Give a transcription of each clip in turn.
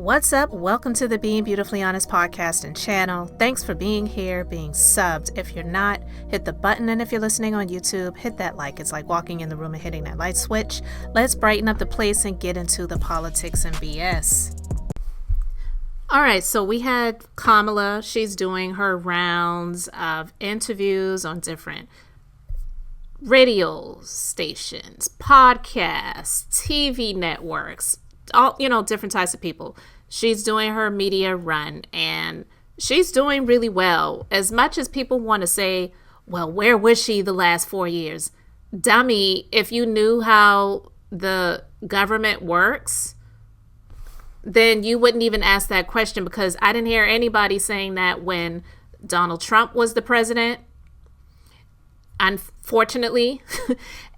What's up? Welcome to the Being Beautifully Honest podcast and channel. Thanks for being here, being subbed. If you're not, hit the button. And if you're listening on YouTube, hit that like. It's like walking in the room and hitting that light switch. Let's brighten up the place and get into the politics and BS. All right, so we had Kamala. She's doing her rounds of interviews on different radio stations, podcasts, TV networks, all, different types of people. She's doing her media run and she's doing really well. As much as people want to say, well, where was she the last 4 years? Dummy, if you knew how the government works, then you wouldn't even ask that question, because I didn't hear anybody saying that when Donald Trump was the president, unfortunately,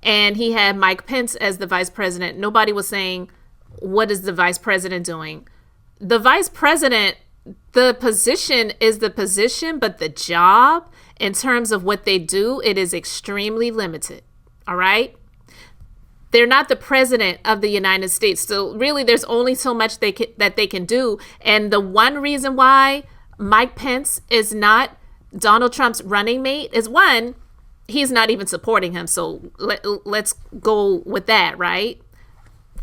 and he had Mike Pence as the vice president. Nobody was saying, what is the vice president doing? The vice president, the position is the position, but the job in terms of what they do, it is extremely limited. All right. They're not the president of the United States. So really, there's only so much that they can do. And the one reason why Mike Pence is not Donald Trump's running mate is, one, he's not even supporting him. So let's go with that, right?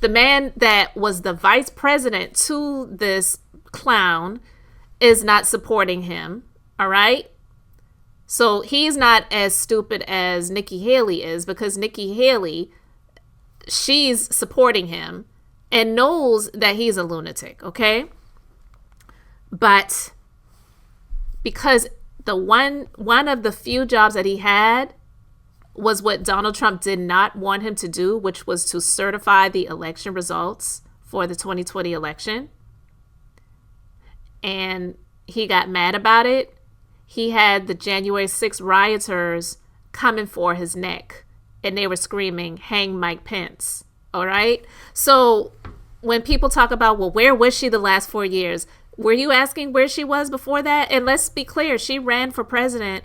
The man that was the vice president to this clown is not supporting him. All right. So he's not as stupid as Nikki Haley is, because Nikki Haley, she's supporting him and knows that he's a lunatic. Okay. But because the one of the few jobs that he had was what Donald Trump did not want him to do, which was to certify the election results for the 2020 election. And he got mad about it. He had the January 6th rioters coming for his neck, and they were screaming, "Hang Mike Pence." All right. So when people talk about, well, where was she the last 4 years? Were you asking where she was before that? And let's be clear, she ran for president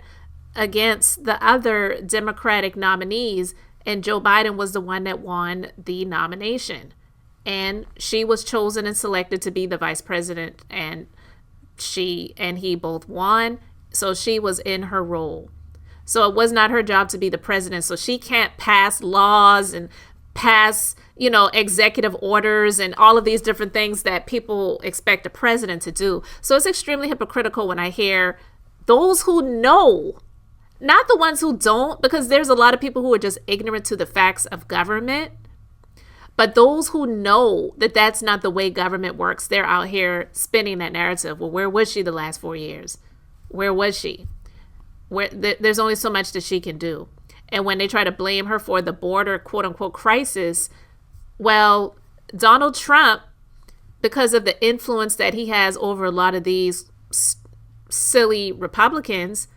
against the other Democratic nominees, and Joe Biden was the one that won the nomination. And she was chosen and selected to be the vice president, and she and he both won. So she was in her role. So it was not her job to be the president. So she can't pass laws and pass, executive orders and all of these different things that people expect a president to do. So it's extremely hypocritical when I hear those who know, not the ones who don't, because there's a lot of people who are just ignorant to the facts of government. But those who know that that's not the way government works, they're out here spinning that narrative. Well, where was she the last 4 years? Where was she? There's only so much that she can do. And when they try to blame her for the border, quote unquote, crisis, well, Donald Trump, because of the influence that he has over a lot of these silly Republicans,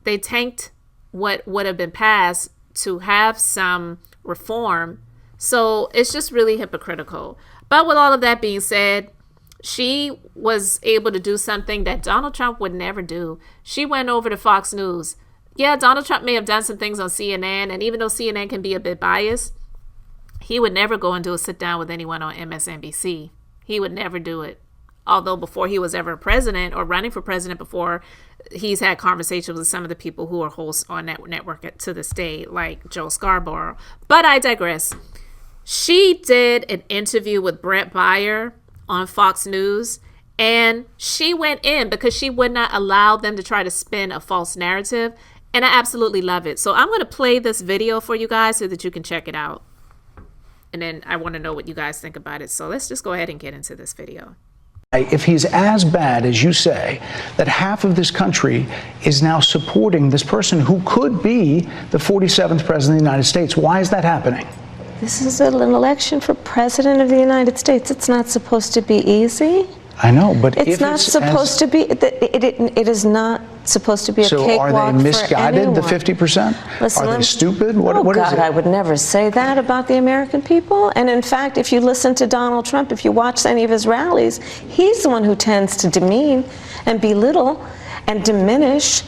they tanked what would have been passed to have some reform. So it's just really hypocritical. But with all of that being said, she was able to do something that Donald Trump would never do. She went over to Fox News. Yeah, Donald Trump may have done some things on CNN, and even though CNN can be a bit biased, he would never go and do a sit down with anyone on MSNBC. He would never do it. Although before he was ever president or running for president, before, he's had conversations with some of the people who are hosts on that network to this day, like Joe Scarborough. But I digress. She did an interview with Brett Baier on Fox News, and she went in because she would not allow them to try to spin a false narrative. And I absolutely love it. So I'm going to play this video for you guys so that you can check it out. And then I want to know what you guys think about it. So let's just go ahead and get into this video. If he's as bad as you say, that half of this country is now supporting this person who could be the 47th president of the United States, why is that happening? This is an election for president of the United States. It's not supposed to be easy. I know, but it's not supposed to be. It is not supposed to be a cakewalk. So are they misguided, the 50%? Listen, are they stupid? What is it? I would never say that about the American people. And in fact, if you listen to Donald Trump, if you watch any of his rallies, he's the one who tends to demean and belittle and diminish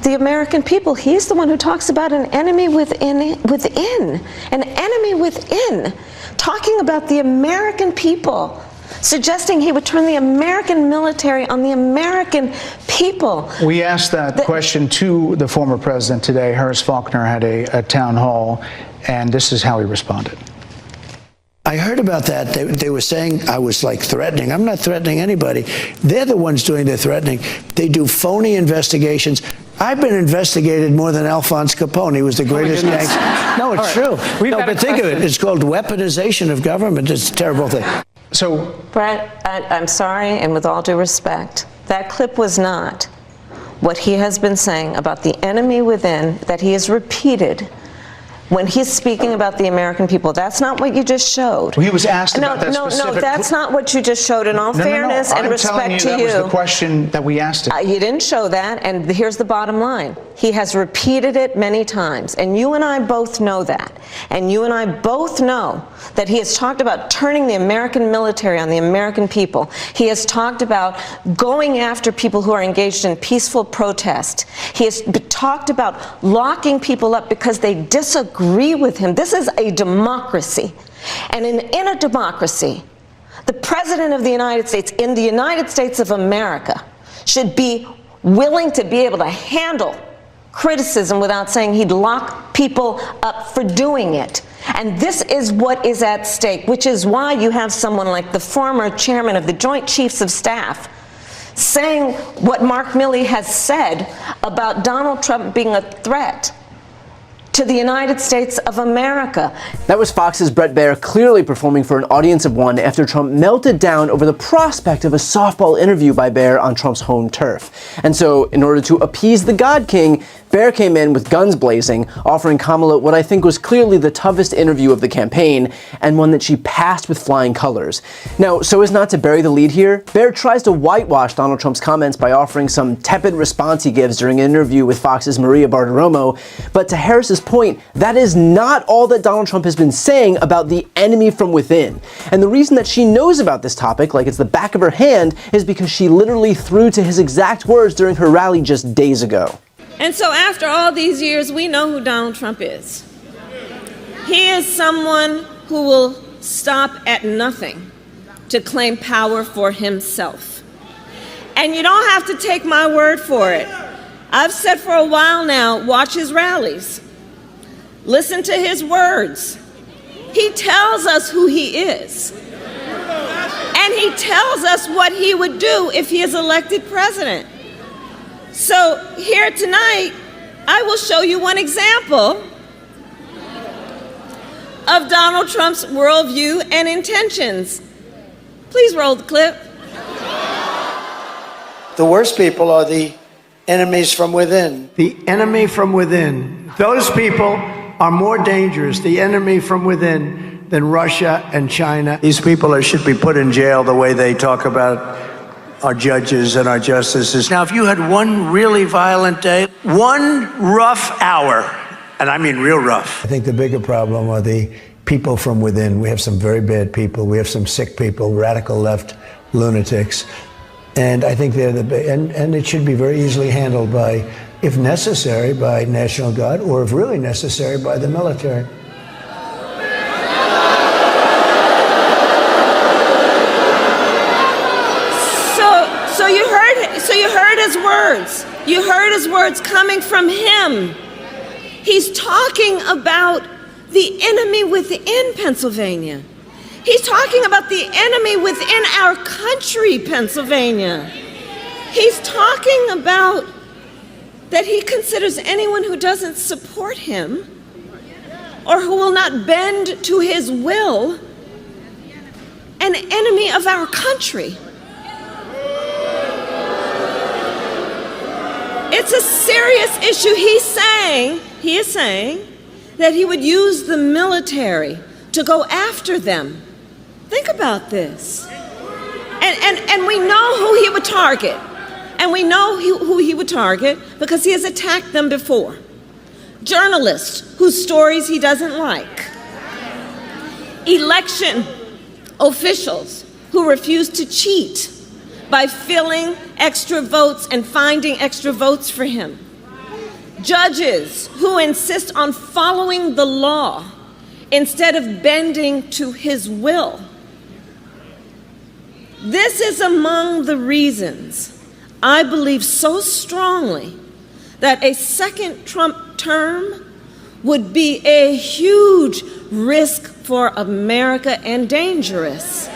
the American people. He's the one who talks about an enemy within, an enemy within, talking about the American people suggesting he would turn the American military on the American people. We asked that question to the former president today. Harris Faulkner had a town hall, and this is how he responded. I heard about that. They were saying I was like threatening. I'm not threatening anybody. They're the ones doing the threatening. They do phony investigations. I've been investigated more than Alphonse Capone. He was the greatest gangster. No, it's true. No, but think of it. It's called weaponization of government. It's a terrible thing. So, Brett, I'm sorry, and with all due respect, that clip was not what he has been saying about the enemy within that he has repeated when he's speaking about the American people. That's not what you just showed. Well, he was asked about that specific... No, that's not what you just showed. In all fairness and respect to you, that was the question that we asked him. You didn't show that, and here's the bottom line. He has repeated it many times, and you and I both know that. And you and I both know that he has talked about turning the American military on the American people. He has talked about going after people who are engaged in peaceful protest. He has talked about locking people up because they disagree with him. This is a democracy. And in a democracy, the President of the United States, in the United States of America, should be willing to be able to handle criticism without saying he'd lock people up for doing it. And this is what is at stake, which is why you have someone like the former chairman of the Joint Chiefs of Staff saying what Mark Milley has said about Donald Trump being a threat to the United States of America. That was Fox's Bret Baier clearly performing for an audience of one after Trump melted down over the prospect of a softball interview by Baier on Trump's home turf. And so, in order to appease the God King, Baier came in with guns blazing, offering Kamala what I think was clearly the toughest interview of the campaign, and one that she passed with flying colors. Now, so as not to bury the lead here, Baier tries to whitewash Donald Trump's comments by offering some tepid response he gives during an interview with Fox's Maria Bartiromo, but to Harris's point, that is not all that Donald Trump has been saying about the enemy from within. And the reason that she knows about this topic, like it's the back of her hand, is because she literally threw to his exact words during her rally just days ago. And so after all these years, we know who Donald Trump is. He is someone who will stop at nothing to claim power for himself. And you don't have to take my word for it. I've said for a while now, watch his rallies. Listen to his words. He tells us who he is. And he tells us what he would do if he is elected president. So here tonight, I will show you one example of Donald Trump's worldview and intentions. Please roll the clip. The worst people are the enemies from within. The enemy from within. Those people are more dangerous, the enemy from within, than Russia and China. These people should be put in jail the way they talk about our judges and our justices. Now, if you had one really violent day, one rough hour, and I mean real rough. I think the bigger problem are the people from within. We have some very bad people. We have some sick people, radical left lunatics. And I think they're and it should be very easily handled by, if necessary, by National Guard, or if really necessary, by the military. So you heard his words. You heard his words coming from him. He's talking about the enemy within Pennsylvania. He's talking about the enemy within our country, Pennsylvania. He's talking about that he considers anyone who doesn't support him or who will not bend to his will an enemy of our country. It's a serious issue. He is saying that he would use the military to go after them. Think about this. And we know who he would target. And we know who he would target because he has attacked them before. Journalists whose stories he doesn't like. Election officials who refuse to cheat by filling extra votes and finding extra votes for him. Judges who insist on following the law instead of bending to his will. This is among the reasons I believe so strongly that a second Trump term would be a huge risk for America and dangerous.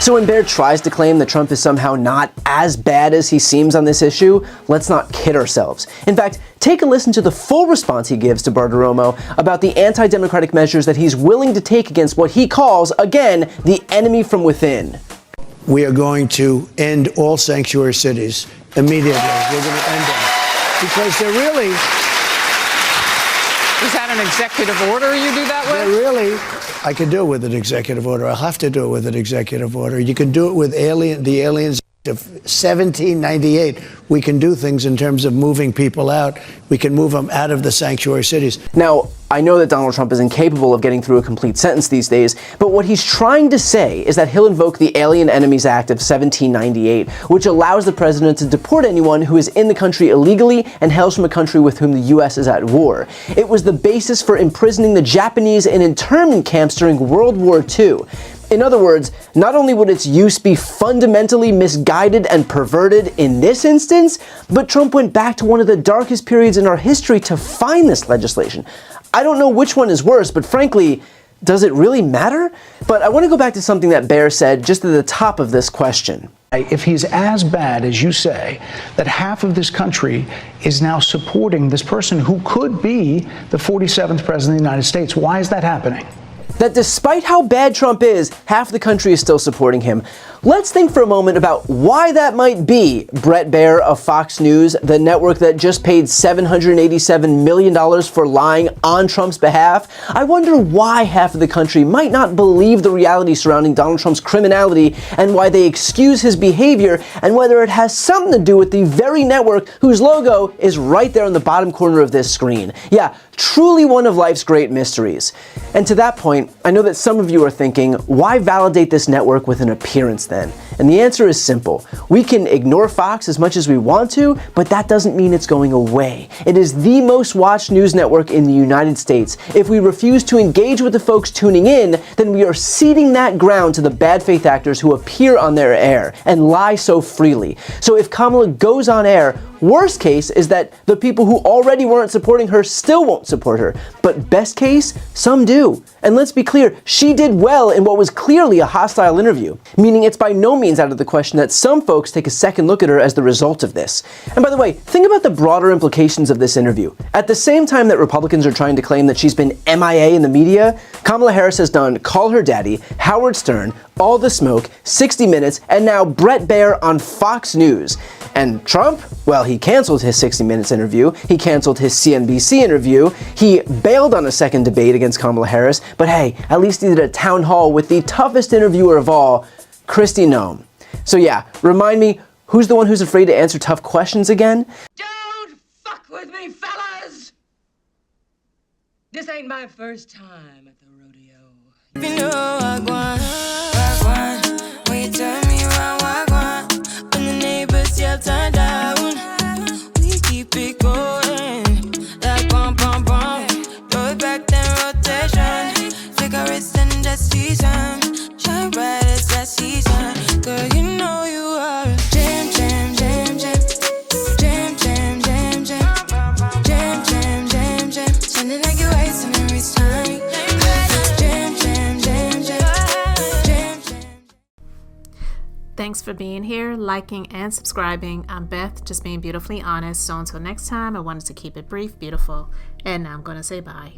So when Bear tries to claim that Trump is somehow not as bad as he seems on this issue, let's not kid ourselves. In fact, take a listen to the full response he gives to Bartiromo about the anti-democratic measures that he's willing to take against what he calls, again, the enemy from within. We are going to end all sanctuary cities immediately. We're going to end them because they're really... Is that an executive order you do that with? They're really... I can do it with an executive order. I'll have to do it with an executive order. You can do it with the Aliens Act of 1798. We can do things in terms of moving people out. We can move them out of the sanctuary cities. Now, I know that Donald Trump is incapable of getting through a complete sentence these days, but what he's trying to say is that he'll invoke the Alien Enemies Act of 1798, which allows the president to deport anyone who is in the country illegally and hails from a country with whom the U.S. is at war. It was the basis for imprisoning the Japanese in internment camps during World War II. In other words, not only would its use be fundamentally misguided and perverted in this instance, but Trump went back to one of the darkest periods in our history to find this legislation. I don't know which one is worse, but frankly, does it really matter? But I want to go back to something that Bear said just at the top of this question. If he's as bad as you say, that half of this country is now supporting this person who could be the 47th president of the United States, why is that happening? That despite how bad Trump is, half the country is still supporting him. Let's think for a moment about why that might be. Bret Baier of Fox News, the network that just paid $787 million for lying on Trump's behalf. I wonder why half of the country might not believe the reality surrounding Donald Trump's criminality and why they excuse his behavior, and whether it has something to do with the very network whose logo is right there in the bottom corner of this screen. Yeah, truly one of life's great mysteries. And to that point, I know that some of you are thinking, why validate this network with an appearance then? And the answer is simple. We can ignore Fox as much as we want to, but that doesn't mean it's going away. It is the most watched news network in the United States. If we refuse to engage with the folks tuning in, then we are ceding that ground to the bad faith actors who appear on their air and lie so freely. So if Kamala goes on air, worst case is that the people who already weren't supporting her still won't support her. But best case, some do. And let's be clear, she did well in what was clearly a hostile interview, meaning it's by no means out of the question that some folks take a second look at her as the result of this. And by the way, think about the broader implications of this interview. At the same time that Republicans are trying to claim that she's been MIA in the media, Kamala Harris has done Call Her Daddy, Howard Stern, All the Smoke, 60 Minutes, and now Bret Baier on Fox News. And Trump? Well, he canceled his 60 Minutes interview, he canceled his CNBC interview, he bailed on a second debate against Kamala Harris, but hey, at least he did a town hall with the toughest interviewer of all, Kristi Noem. So yeah, remind me, who's the one who's afraid to answer tough questions again? Don't fuck with me, fellas! This ain't my first time at the rodeo. You know I want, when you turn me around, when the neighbors yell turn down, we keep it going, like bum bum bum. Throw it back then rotation, cigarettes and that season, shine bright as that season. Girl, you know you are a jam, jam, jam, jam, jam, jam, jam, jam, jam, jam, jam, jam, sounding like you're wasting every time. Jam, jam, jam, jam, jam, jam. Thanks for being here, liking, and subscribing. I'm Beth, just being beautifully honest. So until next time, I wanted to keep it brief, beautiful, and now I'm going to say bye.